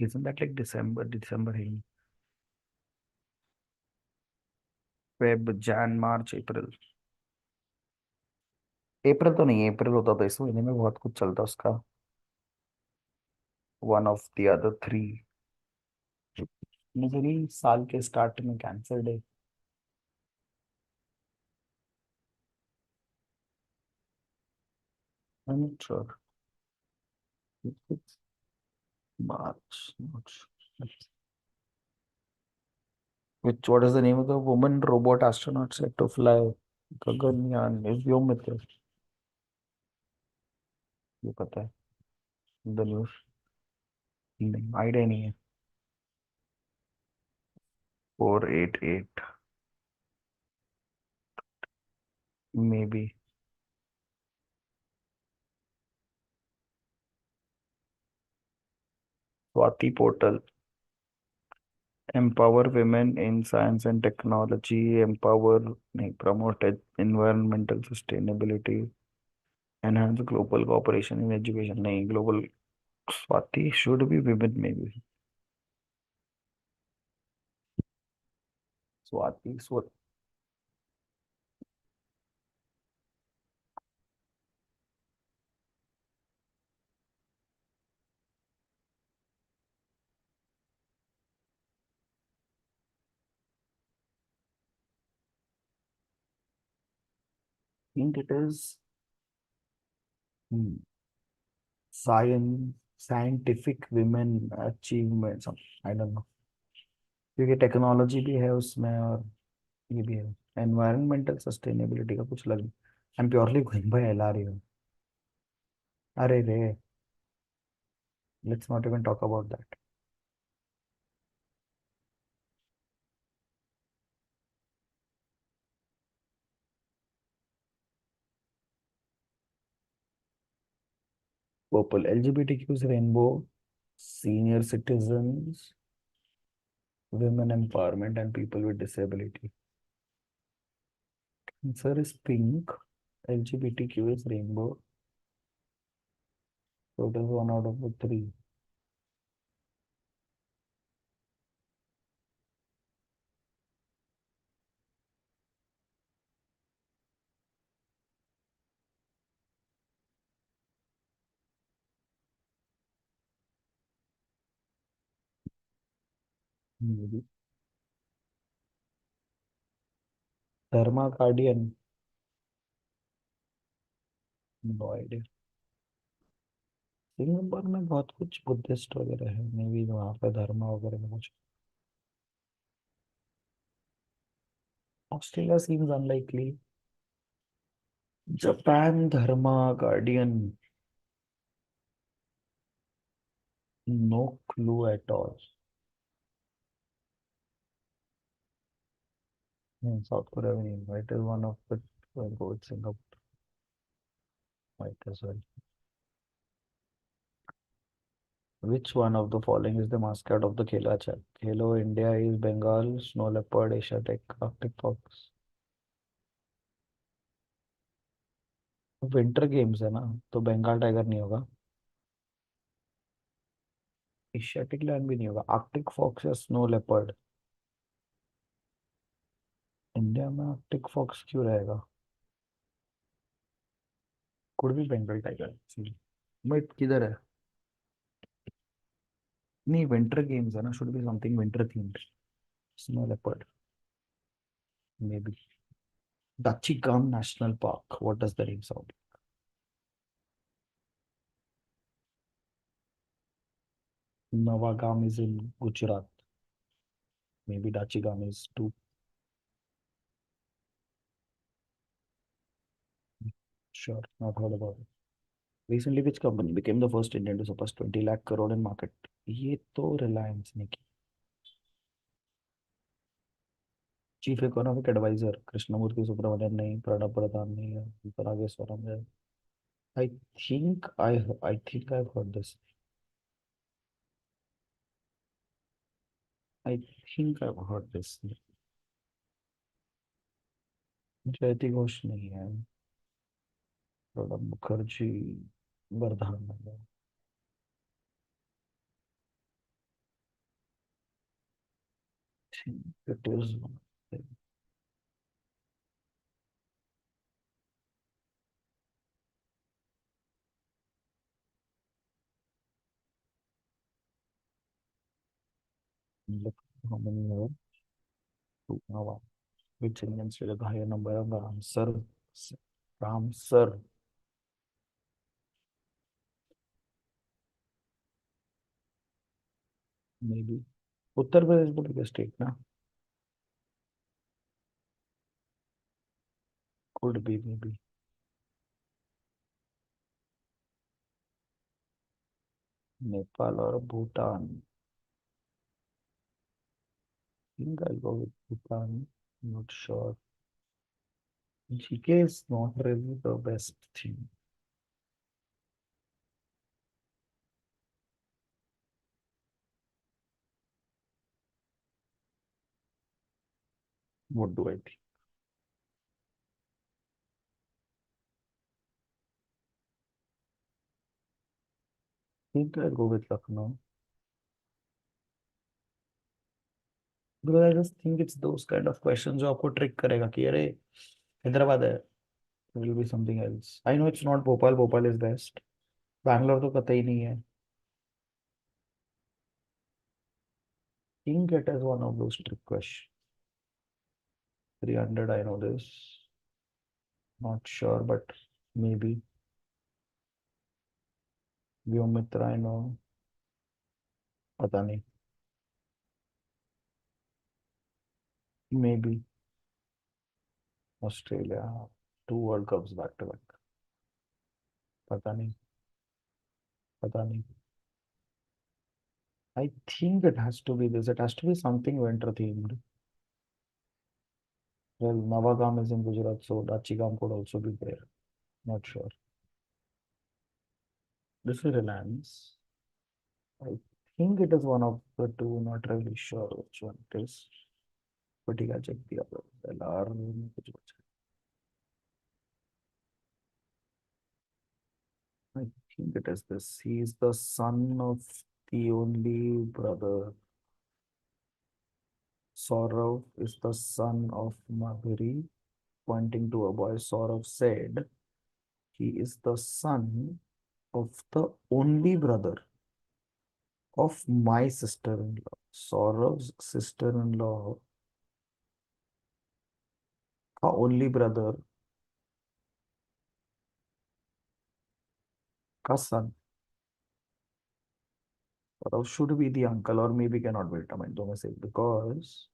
Isn't that like December? December है. Feb, Jan, March, April. अप्रैल तो नहीं है. अप्रैल होता तो इस महीने में बहुत कुछ चलता उसका. One of the other three. मुझे नहीं, साल के स्टार्ट में cancer day. I am not sure. March, March. Which, what is the name of the woman robot astronaut set to fly Gaganyaan, Vyommitra? ये पता है, द न्यूज। नहीं, आइडिया नहीं है। 488 may be. Swati portal, empower women in science and technology, empower, नहीं, promote environmental sustainability, enhance global cooperation in education, नहीं, global, Swati should be women maybe, Swati, so I think it is hmm, science, scientific women achievements, I don't know, क्योंकि technology भी है उसमें और ये भी है, एनवायरमेंटल सस्टेनेबिलिटी का कुछ लग, I am purely going by LR. अरे रे, let's not even talk about that. Purple, LGBTQs, rainbow, senior citizens, women empowerment, and people with disability. Cancer is pink, LGBTQ is rainbow, so it is one out of the three. Maybe. Dharma guardian, no idea। Singapore में बहुत कुछ Buddhist वगैरह है, may be वहाँ पे धर्मा वगैरह में कुछ। Australia seems unlikely. Japan Dharma guardian, no clue at all. South Korea भी नहीं, it is one of the, go with Singapore, might as well। Which one of the following is the mascot of the Khela Chat? Khelo India is Bengal, Snow Leopard, Asiatic, Arctic Fox। Winter games है ना, तो Bengal tiger नहीं होगा, Asiatic land भी नहीं होगा, Arctic fox या snow leopard. India में आर्कटिक फॉक्स क्यों रहेगा? कुड भी बंगाल टाइगर। बट किधर है? नहीं, विंटर गेम्स है ना, should be something winter themed. Snow leopard may be. Dachigam National Park, what does the name sound? Navagam is in Gujarat, maybe Dachigam is too. Sure, not heard about it। Recently, which company became the first Indian to surpass 20 lakh crore in market? ये तो Reliance ने की। Chief economic adviser Krishnamurthy Subramanian नहीं, प्रणब प्रधान नहीं, परागेश्वरम है। I I think I heard this. I think I heard this. Jayati Ghosh नहीं है, प्रणब मुखर्जी, वर्धान नहीं है। It is, Look how many here. Two. Now, which Indian state has the higher number of the answer? Answer. Maybe. Uttar Pradesh is the biggest state, na? Could be, maybe. Nepal or Bhutan. I think I'll go with Bhutan. Not sure. GK is not really the best thing. What do I think? I think I'll go with Lucknow. Because I just think it's those kind of questions जो आपको trick करेगा कि अरे हैदराबाद है. It will be something else. I know it's not Bhopal. Bhopal is best. Bangalore तो पता ही नहीं है. Think it is one of those trick questions. 300, I know this. Not sure, but maybe. Vyomitra, I know. पता नहीं. Maybe. Australia. Two World Cups back to back. पता नहीं. पता नहीं. I think it has to be this. It has to be something winter themed. Well, Navagam is in Gujarat, so Dachigam could also be there. Not sure. This is Reliance. I think it is one of the two. Not really sure which one it is. But you can check the other. LR. कुछ बचा है. I think it is this. He is the son of the only brother. Saurav is the son of Madhuri. Pointing to a boy, Saurav said, he is the son of the only brother of my sister-in-law. Saurav's sister-in-law का only brother का son. Saurav should be the uncle or maybe cannot be determined. दो में से because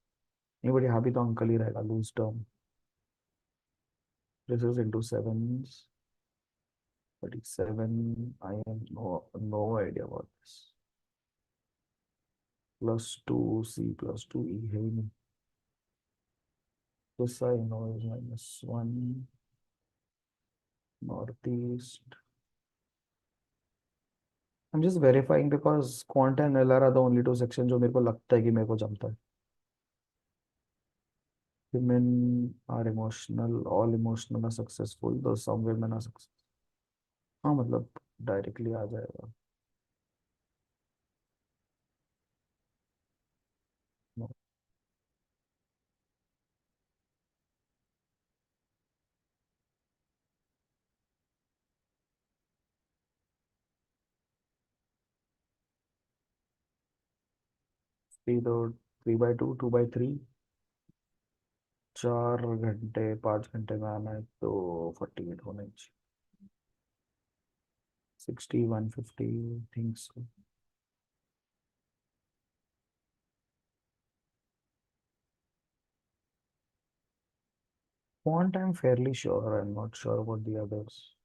नहीं बड़ी हाँ भी तो uncle ही रहेगा lose term. This is into sevens. 37. I have no idea about this. Plus 2 C plus 2 E है ही नहीं. This I know is -1. Northeast. I'm just verifying because quant and LR are the only two sections जो मेरे को लगता है कि मेरे को जमता है. Women are emotional, all emotional are successful, though some women are successful. हाँ मतलब डायरेक्टली आ जाएगा. No. थ्री तो 3/2 2/3 4 घंटे 5 घंटे में आना है तो 48 होना चाहिए. 60 150 thinks. Quant I'm fairly sure. I'm not sure about the others.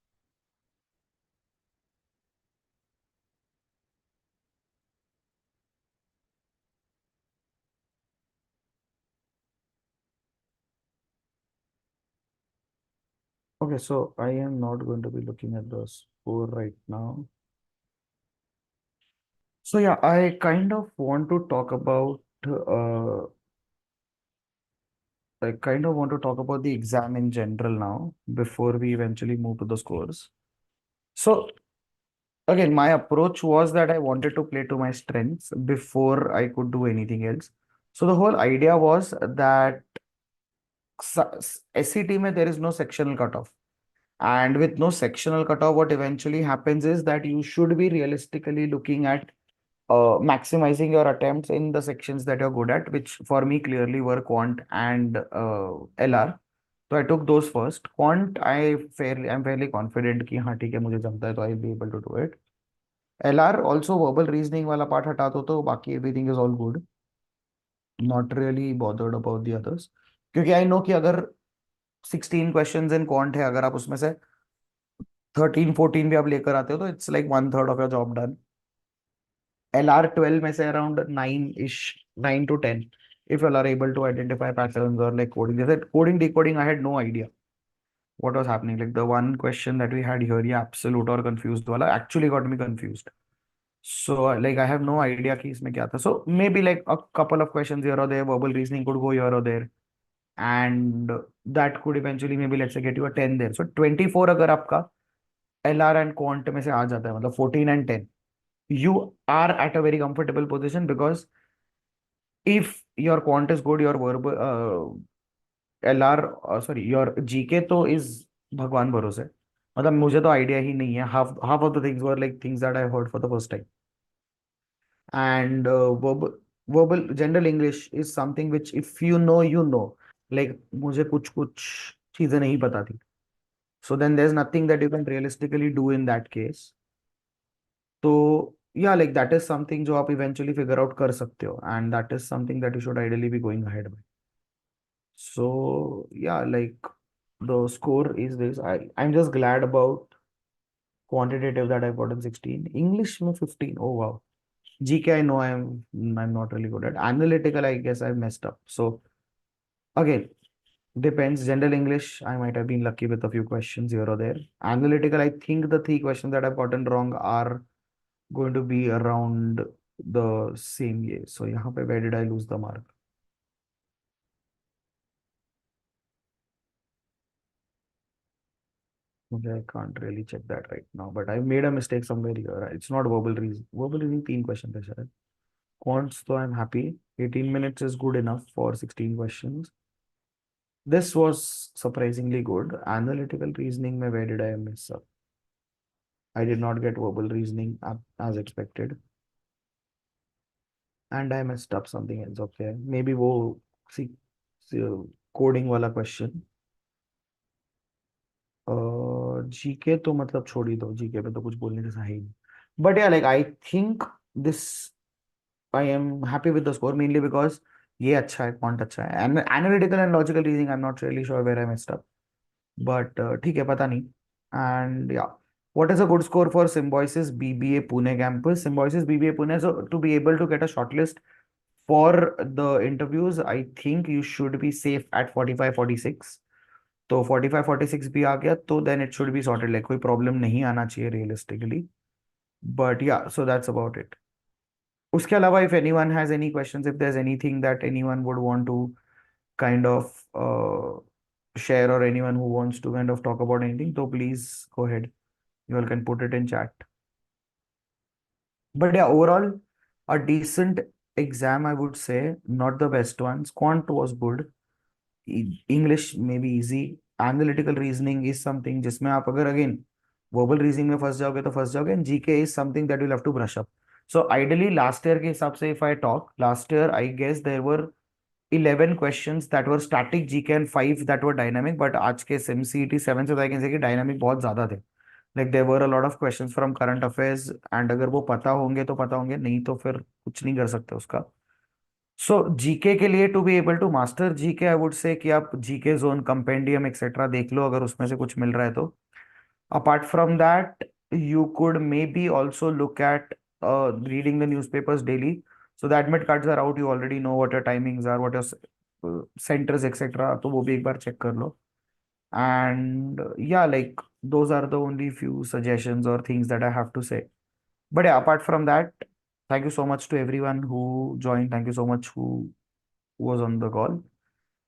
Okay, so I am not going to be looking at the score right now. So yeah, I kind of want to talk about I kind of want to talk about the exam in general now before we eventually move to the scores. So again, my approach was that I wanted to play to my strengths before I could do anything else. So the whole idea was that SET में there is no sectional cutoff. And with no sectional cutoff, what eventually happens is that you should be realistically looking at maximizing your attempts in the sections that you're good at, which for me clearly were quant and LR. So I took those first. Quant, I'm fairly confident कि हाँ ठीक है मुझे जमता है तो I'll be able to do it. LR also verbal reasoning वाला part हटा दो तो बाकी everything is all good. Not really bothered about the others. क्योंकि I know कि अगर 16 questions in quant है, अगर आप उसमें से 13 14 भी आप लेकर आते हो तो it's like one third of your job done. LR12 में से around 9-ish, 9 to 10. If you are able to identify patterns or like coding, जैसे coding decoding, I had no idea what was happening. Like the one question that we had here, yeah, absolute or confused वाला actually got me confused. So like I have no idea कि इसमें क्या था. So maybe like a couple of questions here or there, verbal reasoning could go here or there, and that could eventually maybe let's say get you a 10 there. So 24 अगर आपका LR and quant में से आ जाता है, मतलब 14 and 10, you are at a very comfortable position because if your quant is good, your verbal LR sorry your GK तो is भगवान भरोसे. मतलब मुझे तो आइडिया ही नहीं है. Half of the things were like things that I heard for the first time. And verbal general English is something which if you know you know. Like मुझे कुछ कुछ चीजें नहीं पता थी. So then there's nothing that you can realistically do in that case. तो yeah, like that is something जो आप eventually figure out कर सकते हो, and that is something that you should ideally be going ahead with. So yeah, like the score is this. I'm just glad about quantitative that I got in 16. English में 15. Oh wow. GK I know I'm not really good at. Analytical I guess I messed up. So again, depends. General English I might have been lucky with a few questions here or there. Analytical I think the three questions that I've gotten wrong are going to be around the same year. So यहाँ पे where did I lose the mark? Okay, I can't really check that right now, but I made a mistake somewhere here. It's not verbal reason. Verbal reasoning तीन question थे शायद. Quants तो I'm happy. 18 minutes is good enough for 16 questions. This was surprisingly good. Analytical reasoning में where did I mess up? I did not get verbal reasoning as expected. And I messed up something else. Okay. Maybe वो see, coding वाला question. GK तो मतलब छोड़ ही दो. GK पे तो कुछ बोलने जैसा है ही नहीं. But yeah, like I think this I am happy with the score mainly because ये अच्छा है, quant अच्छा है. And analytical and logical reasoning, I'm not really sure where I messed up. But ठीक है, पता नहीं. And yeah, what is a good score for Symbiosis BBA Pune campus? Symbiosis BBA Pune. So to be able to get a shortlist for the interviews, I think you should be safe at 45 46. तो 45 46 भी आ गया तो then it should be sorted. Like कोई problem नहीं आना चाहिए realistically. But yeah, so that's about it. उसके अलावा if anyone has any questions, if there's anything that anyone would want to kind of share or anyone who wants to kind of talk about anything, so please go ahead. You all can put it in chat. But yeah, overall, a decent exam, I would say, not the best ones. Quant was good. English maybe easy. Analytical reasoning is something जिसमें आप अगर again verbal reasoning में फंस जाओगे तो फंस जाओगे. And GK is something that you'll have to brush up. So ideally last year के हिसाब से if I talk, last year I guess there were 11 questions that were static GK and 5 that were dynamic. But आज के SimCET 7 से तो I can say कि dynamic बहुत ज़्यादा थे. Like there were a lot of questions from current affairs and अगर वो पता होंगे तो पता होंगे, नहीं तो फिर कुछ नहीं कर सकते उसका. सो जीके के लिए to be able to master GK I would say कि आप जीके जोन कंपेंडियम एक्सेट्रा देख लो अगर उसमें से कुछ मिल रहा है तो. Apart from that you could maybe also look at reading the newspapers daily. So that admit cards are out, you already know what your timings are, what your centres etcetera, तो वो भी एक बार check कर लो. And या like those are the only few suggestions or things that I have to say. But yeah, apart from that, thank you so much to everyone who joined. Thank you so much who was on the call.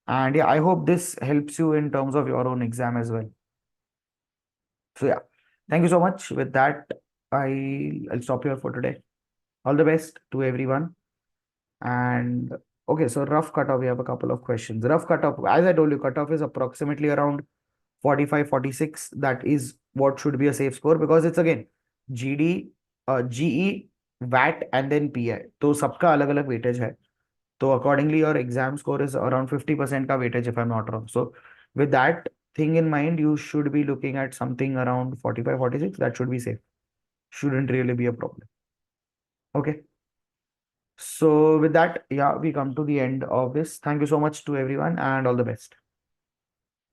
And yeah, I hope this helps you in terms of your own exam as well. So yeah, thank you so much. With that, I'll stop here for today. All the best to everyone. And okay, so rough cutoff, we have a couple of questions. Rough cutoff, as I told you, cutoff is approximately around 45 46. That is what should be a safe score because it's again GD, GE. वैट and then PI, तो सबका अलग अलग weightage है. तो accordingly your exam score is around 50% का weightage if I am not wrong. So with that thing in mind, you should be looking at something around 45, 46. That should be safe. Shouldn't really be a problem. Okay. So with that, yeah, we come to the end of this. Thank you so much to everyone and all the best.